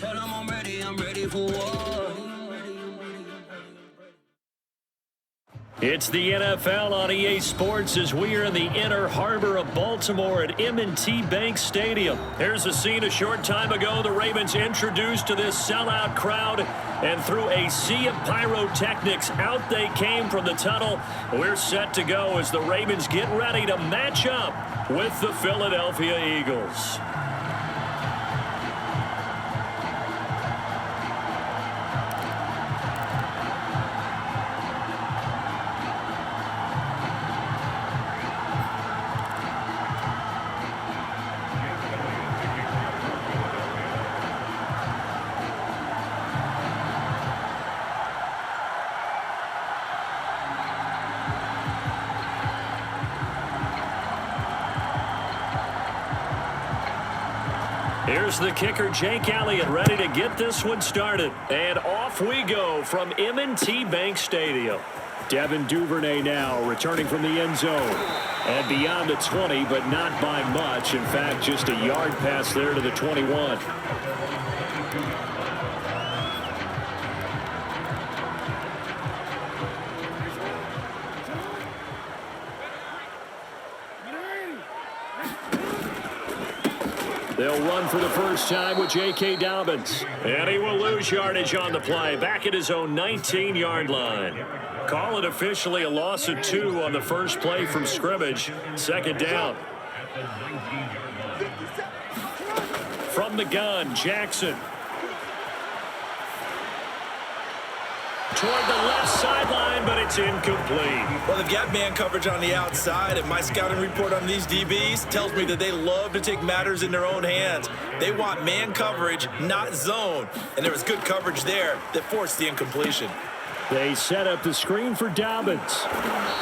Tell them I'm ready for war. It's the NFL on EA Sports as we are in the inner harbor of Baltimore at M&T Bank Stadium. Here's a scene a short time ago. The Ravens introduced to this sellout crowd, and through a sea of pyrotechnics, out they came from the tunnel. We're set to go as the Ravens get ready to match up with the Philadelphia Eagles. Here's the kicker, Jake Elliott, ready to get this one started. And off we go from M&T Bank Stadium. Devin Duvernay now returning from the end zone. And beyond the 20, but not by much. In fact, just a yard pass there to the 21. They'll run for the first time with J.K. Dobbins. And he will lose yardage on the play, back at his own 19-yard line. Call it officially a loss of 2 on the first play from scrimmage. Second down. From the gun, Jackson. Toward the left sideline, but it's incomplete. Well, they've got man coverage on the outside, and my scouting report on these DBs tells me that they love to take matters in their own hands. They want man coverage, not zone. And there was good coverage there that forced the incompletion. They set up the screen for Dobbins.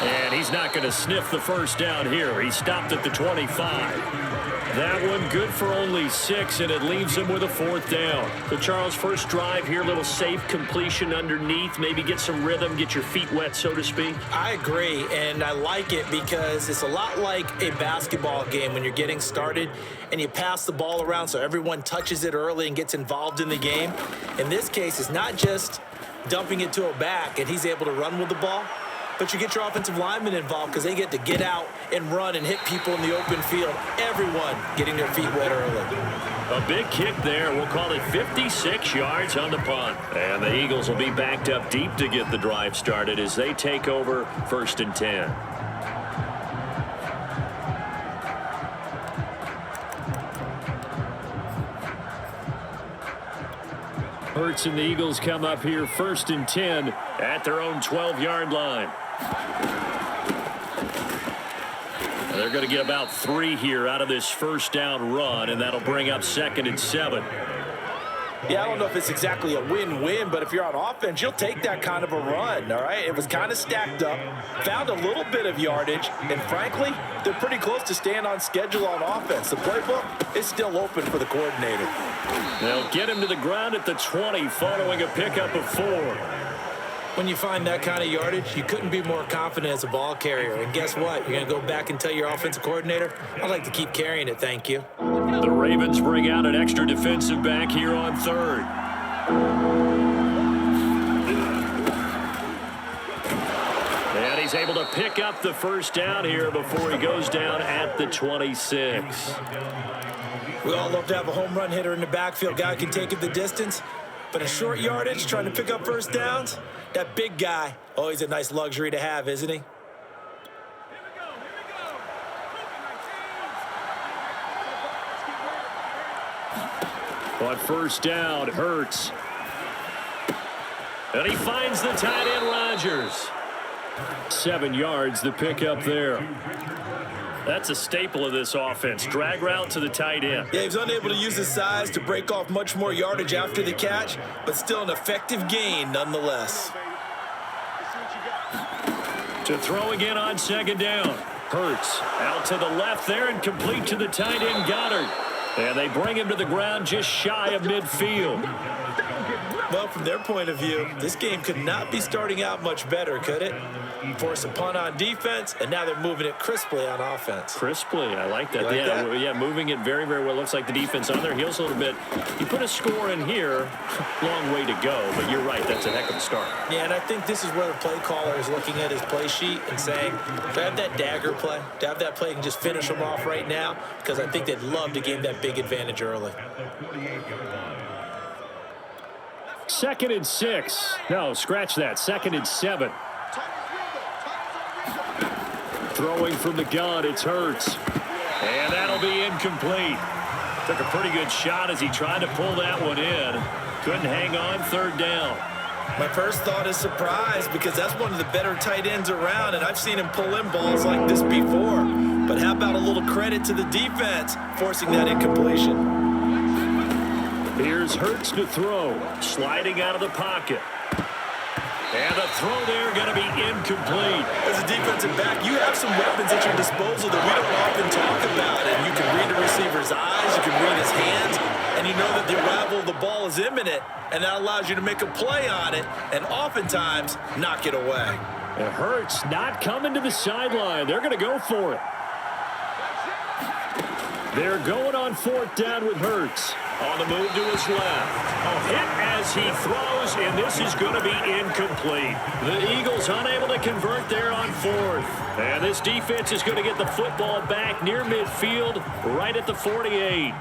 And he's not going to sniff the first down here. He stopped at the 25. That one good for only 6, and it leaves him with a 4th down. So, Charles, first drive here, little safe completion underneath, maybe get some rhythm, get your feet wet, so to speak. I agree, and I like it because it's a lot like a basketball game when you're getting started and you pass the ball around so everyone touches it early and gets involved in the game. In this case, it's not just dumping it to a back and he's able to run with the ball, but you get your offensive linemen involved because they get to get out and run and hit people in the open field. Everyone getting their feet wet early. A big kick there. We'll call it 56 yards on the punt. And the Eagles will be backed up deep to get the drive started as they take over 1st and 10. Hurts and the Eagles come up here 1st and 10 at their own 12-yard line. They're going to get about 3 here out of this first down run, and that'll bring up 2nd and 7. Yeah, I don't know if it's exactly a win-win, but if you're on offense, you'll take that kind of a run, all right? It was kind of stacked up, found a little bit of yardage, and frankly, they're pretty close to staying on schedule on offense. The playbook is still open for the coordinator. They'll get him to the ground at the 20 following a pickup of 4. When you find that kind of yardage, you couldn't be more confident as a ball carrier. And guess what? You're going to go back and tell your offensive coordinator, I'd like to keep carrying it, thank you. The Ravens bring out an extra defensive back here on 3rd. And he's able to pick up the first down here before he goes down at the 26. We all love to have a home run hitter in the backfield. Guy can take it the distance. But a short yardage, trying to pick up first downs, that big guy, always a nice luxury to have, isn't he? On first down, Hurts. And he finds the tight end, Rodgers. 7 yards, the pickup there. That's a staple of this offense. Drag route to the tight end. Yeah, he was unable to use his size to break off much more yardage after the catch, but still an effective gain nonetheless. To throw again on 2nd down. Hurts out to the left there and complete to the tight end, Goddard. And they bring him to the ground just shy of midfield. Well, from their point of view, this game could not be starting out much better, could it? Force a punt on defense, and now they're moving it crisply on offense. Crisply, I like that. Like that? Yeah, moving it very, very well. Looks like the defense on their heels a little bit. You put a score in here, long way to go, but you're right, that's a heck of a start. Yeah, and I think this is where the play caller is looking at his play sheet and saying, to have that dagger play, to have that play and just finish them off right now, because I think they'd love to gain that big advantage early. 2nd and 6. No, scratch that. 2nd and 7. Throwing from the gun, it's Hurts. And that'll be incomplete. Took a pretty good shot as he tried to pull that one in. Couldn't hang on, 3rd down. My first thought is surprise, because that's one of the better tight ends around, and I've seen him pull in balls like this before. But how about a little credit to the defense forcing that incompletion? Here's Hurts to throw, sliding out of the pocket. And the throw there going to be incomplete. As a defensive back, you have some weapons at your disposal that we don't often talk about. And you can read the receiver's eyes, you can read his hands, and you know that the arrival of the ball is imminent, and that allows you to make a play on it and oftentimes knock it away. And Hurts not coming to the sideline. They're going to go for it. They're going on 4th down with Hurts. On the move to his left. A hit as he throws, and this is going to be incomplete. The Eagles unable to convert there on 4th. And this defense is going to get the football back near midfield, right at the 48.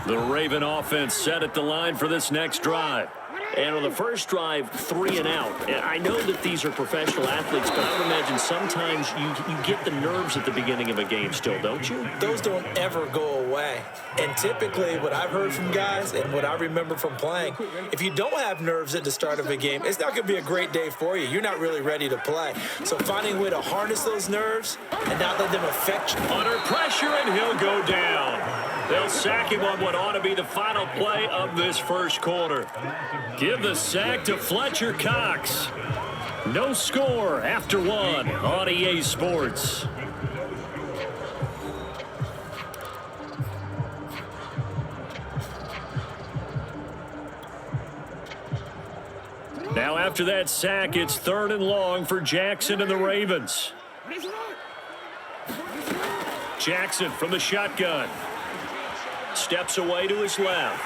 The Raven offense set at the line for this next drive. And on the first drive, 3 and out. And I know that these are professional athletes, but I would imagine sometimes you get the nerves at the beginning of a game still, don't you? Those don't ever go away. And typically what I've heard from guys and what I remember from playing, if you don't have nerves at the start of a game, it's not going to be a great day for you. You're not really ready to play. So finding a way to harness those nerves and not let them affect you. Under pressure, and he'll go down. They'll sack him on what ought to be the final play of this first quarter. Give the sack to Fletcher Cox. No score after 1 on EA Sports. Now after that sack, it's 3rd and long for Jackson and the Ravens. Jackson from the shotgun. Steps away to his left.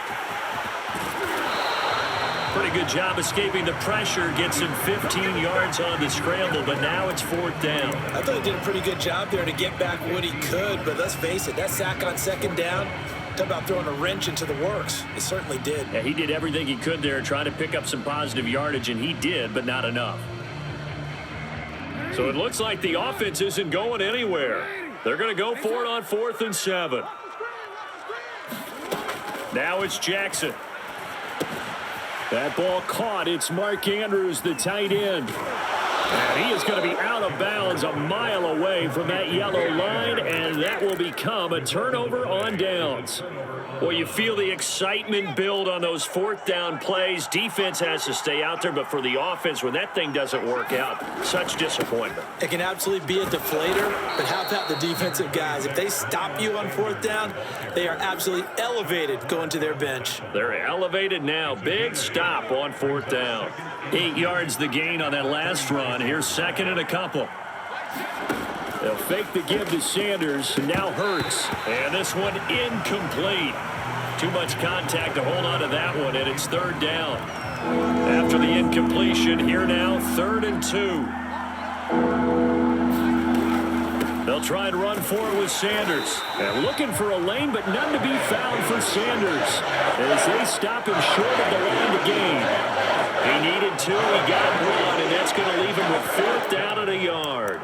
Pretty good job escaping the pressure. Gets him 15 yards on the scramble, but now it's 4th down. I thought he did a pretty good job there to get back what he could, but let's face it, that sack on 2nd down, talk about throwing a wrench into the works. It certainly did. Yeah, he did everything he could there, trying to pick up some positive yardage, and he did, but not enough. So it looks like the offense isn't going anywhere. They're going to go for it on 4th and 7. Now it's Jackson. That ball caught. It's Mark Andrews, the tight end. And he is going to be out of bounds a mile away from that yellow line, and that will become a turnover on downs. Well, you feel the excitement build on those 4th down plays. Defense has to stay out there, but for the offense, when that thing doesn't work out, such disappointment. It can absolutely be a deflator, but how about the defensive guys? If they stop you on 4th down, they are absolutely elevated going to their bench. They're elevated now. Big stop on 4th down. 8 yards the gain on that last run. Here's 2nd and a couple. They'll fake the give to Sanders. Now Hurts. And this one incomplete. Too much contact to hold on to that one, and it's 3rd down. After the incompletion, here now, 3rd and 2. They'll try and run for it with Sanders. And looking for a lane, but none to be found for Sanders as they stop him short of the line to gain. He needed 2, he got 1, and that's going to leave him with 4th down and a yard.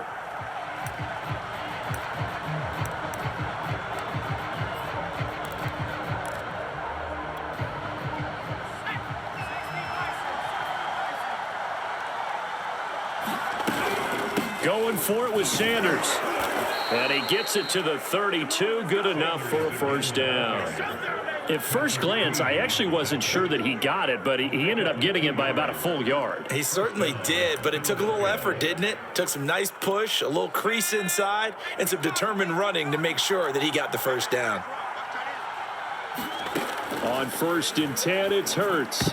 Going for it with Sanders. And he gets it to the 32. Good enough for a 1st down. At first glance, I actually wasn't sure that he got it, but he ended up getting it by about a full yard. He certainly did, but it took a little effort, didn't it? Took some nice push, a little crease inside, and some determined running to make sure that he got the 1st down. On 1st and 10, it's Hurts.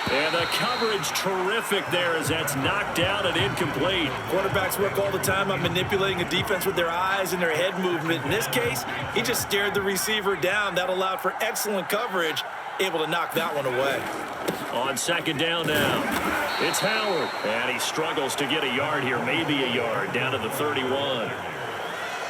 And the coverage terrific there as that's knocked down and incomplete. Quarterbacks work all the time on manipulating a defense with their eyes and their head movement. In this case, he just stared the receiver down. That allowed for excellent coverage, able to knock that one away. On second down now, it's Howard. And he struggles to get a yard here, maybe a yard, down to the 31.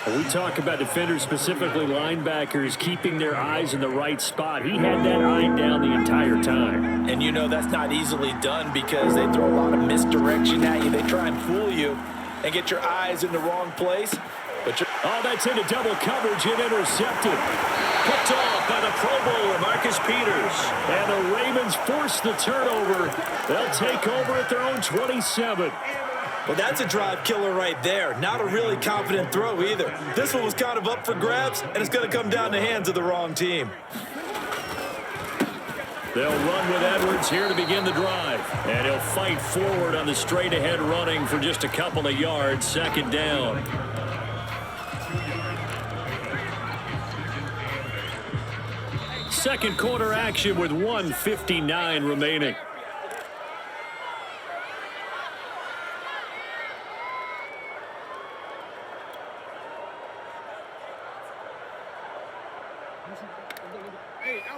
We talk about defenders, specifically linebackers, keeping their eyes in the right spot. He had that eye down the entire time. And you know that's not easily done because they throw a lot of misdirection at you. They try and fool you and get your eyes in the wrong place. But oh, that's into double coverage and intercepted. Picked off by the Pro Bowler, Marcus Peters. And the Ravens force the turnover. They'll take over at their own 27. Well, that's a drive killer right there. Not a really confident throw either. This one was kind of up for grabs, and it's going to come down the hands of the wrong team. They'll run with Edwards here to begin the drive. And he'll fight forward on the straight-ahead running for just a couple of yards. Second down. Second quarter action with 1:59 remaining.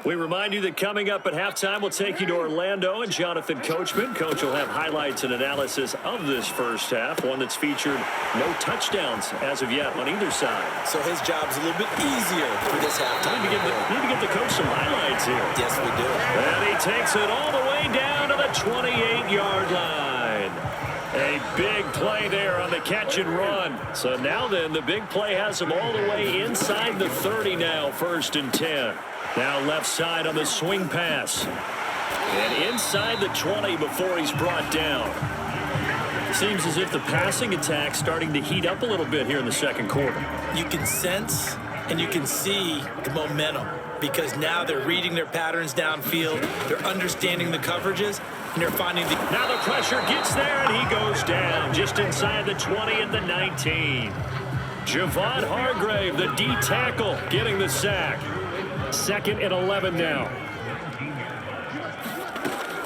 We remind you that coming up at halftime, we'll take you to Orlando and Jonathan Coachman. Coach will have highlights and analysis of this first half, one that's featured no touchdowns as of yet on either side. So his job's a little bit easier for this halftime. Need to get the coach some highlights here. Yes, we do. And he takes it all the way down to the 28-yard line. A big play there on the catch and run. So now then, the big play has him all the way inside the 30 now, 1st and 10. Now left side on the swing pass. And inside the 20 before he's brought down. Seems as if the passing attack's starting to heat up a little bit here in the second quarter. You can sense and you can see the momentum because now they're reading their patterns downfield. They're understanding the coverages, and they're finding the... Now the pressure gets there, and he goes down just inside the 20 at the 19. Javon Hargrave, the D tackle, getting the sack. 2nd and 11 now.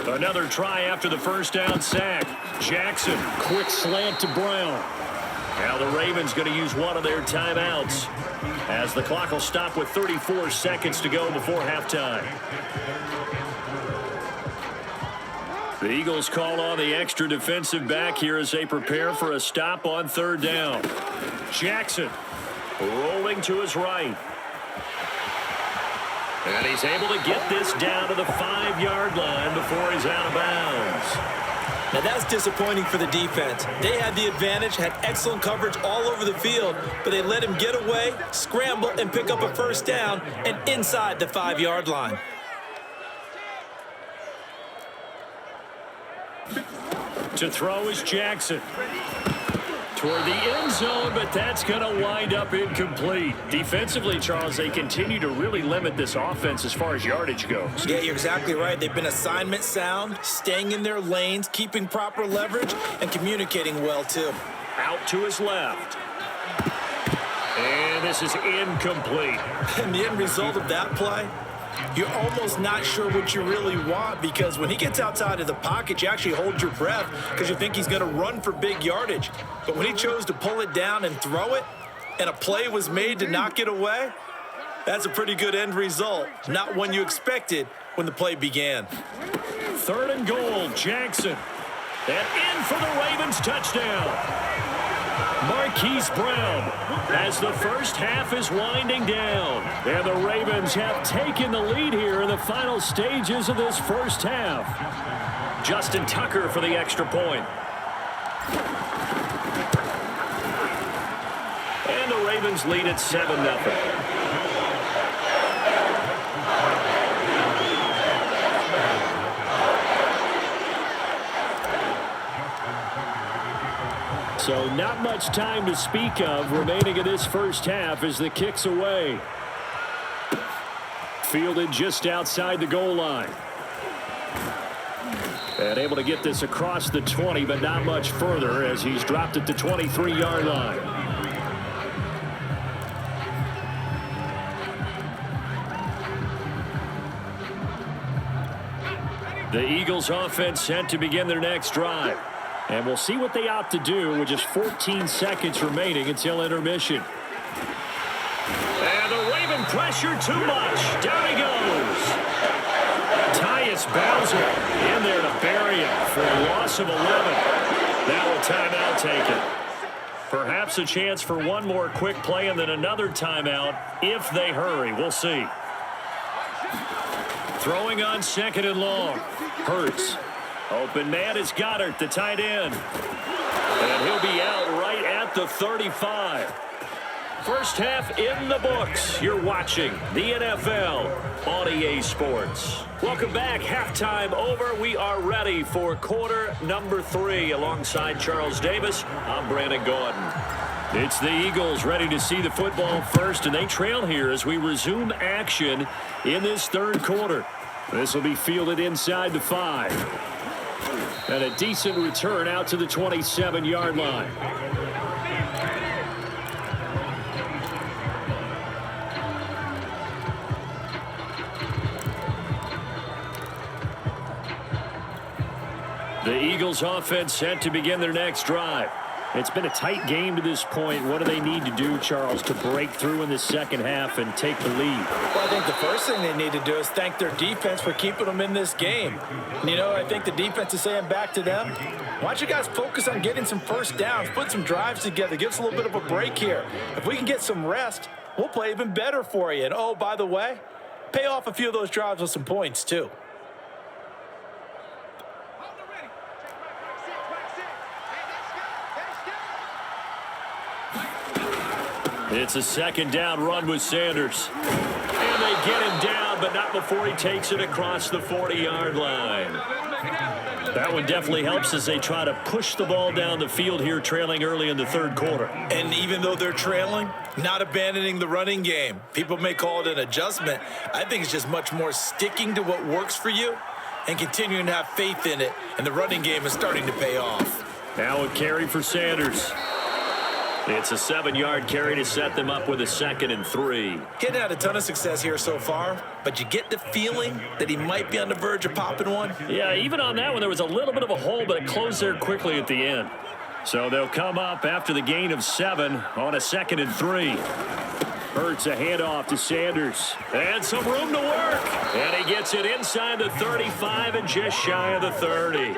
Another try after the first down sack. Jackson, quick slant to Brown. Now the Ravens going to use one of their timeouts as the clock will stop with 34 seconds to go before halftime. The Eagles call on the extra defensive back here as they prepare for a stop on 3rd down. Jackson rolling to his right. And he's able to get this down to the 5-yard line before he's out of bounds. Now that's disappointing for the defense. They had the advantage, had excellent coverage all over the field, but they let him get away, scramble, and pick up a first down and inside the 5-yard line. To throw is Jackson. Toward the end zone, but that's going to wind up incomplete. Defensively, Charles, they continue to really limit this offense as far as yardage goes. Yeah, you're exactly right. They've been assignment sound, staying in their lanes, keeping proper leverage, and communicating well, too. Out to his left. And this is incomplete. And the end result of that play, you're almost not sure what you really want because when he gets outside of the pocket, you actually hold your breath because you think he's going to run for big yardage. But when he chose to pull it down and throw it, and a play was made to knock it away, that's a pretty good end result. Not one you expected when the play began. 3rd and goal, Jackson. And in for the Ravens touchdown. Marquise Brown as the first half is winding down. And the Ravens have taken the lead here in the final stages of this first half. Justin Tucker for the extra point. And the Ravens lead at 7-0. So not much time to speak of remaining in this first half as the kick's away. Fielded just outside the goal line. And able to get this across the 20, but not much further as he's dropped at the 23-yard line. The Eagles offense set to begin their next drive. And we'll see what they opt to do with just 14 seconds remaining until intermission. And the Raven pressure too much. Down he goes. Tyus Bowser in there to bury him for a loss of 11. Now a timeout taken. Perhaps a chance for one more quick play and then another timeout if they hurry. We'll see. Throwing on second and long. Hurts. Open man is Goddard, the tight end. And he'll be out right at the 35. First half in the books. You're watching the NFL on EA Sports. Welcome back. Halftime over. We are ready for quarter number 3. Alongside Charles Davis, I'm Brandon Gordon. It's the Eagles ready to see the football first, and they trail here as we resume action in this third quarter. This will be fielded inside the 5. And a decent return out to the 27-yard line. The Eagles offense set to begin their next drive. It's been a tight game to this point. What do they need to do, Charles, to break through in the second half and take the lead? Well, I think the first thing they need to do is thank their defense for keeping them in this game. And, I think the defense is saying back to them, why don't you guys focus on getting some first downs, put some drives together, give us a little bit of a break here. If we can get some rest, we'll play even better for you. And, oh, by the way, pay off a few of those drives with some points, too. It's a second down run with Sanders. And they get him down, but not before he takes it across the 40-yard line. That one definitely helps as they try to push the ball down the field here, trailing early in the third quarter. And even though they're trailing, not abandoning the running game. People may call it an adjustment. I think it's just much more sticking to what works for you and continuing to have faith in it. And the running game is starting to pay off. Now a carry for Sanders. It's a 7-yard carry to set them up with a 2nd and 3. He hadn't had a ton of success here so far, but you get the feeling that he might be on the verge of popping one. Yeah, even on that one, there was a little bit of a hole, but it closed there quickly at the end. So they'll come up after the gain of 7 on a 2nd and 3. Hurts a handoff to Sanders. And some room to work. And he gets it inside the 35 and just shy of the 30.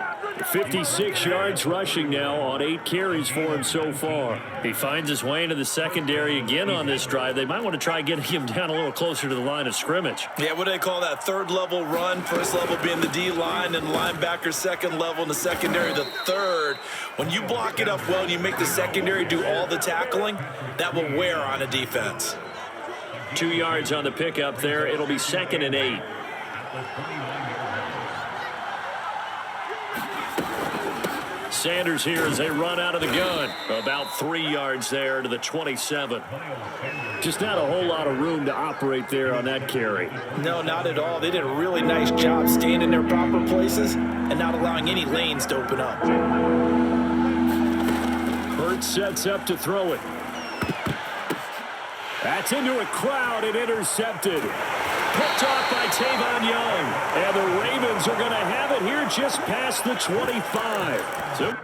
56 yards rushing now on 8 carries for him so far. He finds his way into the secondary again on this drive. They might want to try getting him down a little closer to the line of scrimmage. Yeah, what do they call that? Third level run. First level being the D-line and linebacker, second level in the secondary, the third. When you block it up well and you make the secondary do all the tackling, that will wear on a defense. 2 yards on the pickup there. It'll be 2nd and 8. Sanders here as they run out of the gun. About 3 yards there to the 27. Just not a whole lot of room to operate there on that carry. No, not at all. They did a really nice job staying in their proper places and not allowing any lanes to open up. Hurts sets up to throw it. That's into a crowd and intercepted. Picked off by Tavon Young. And the Ravens are going to have it here just past the 25. So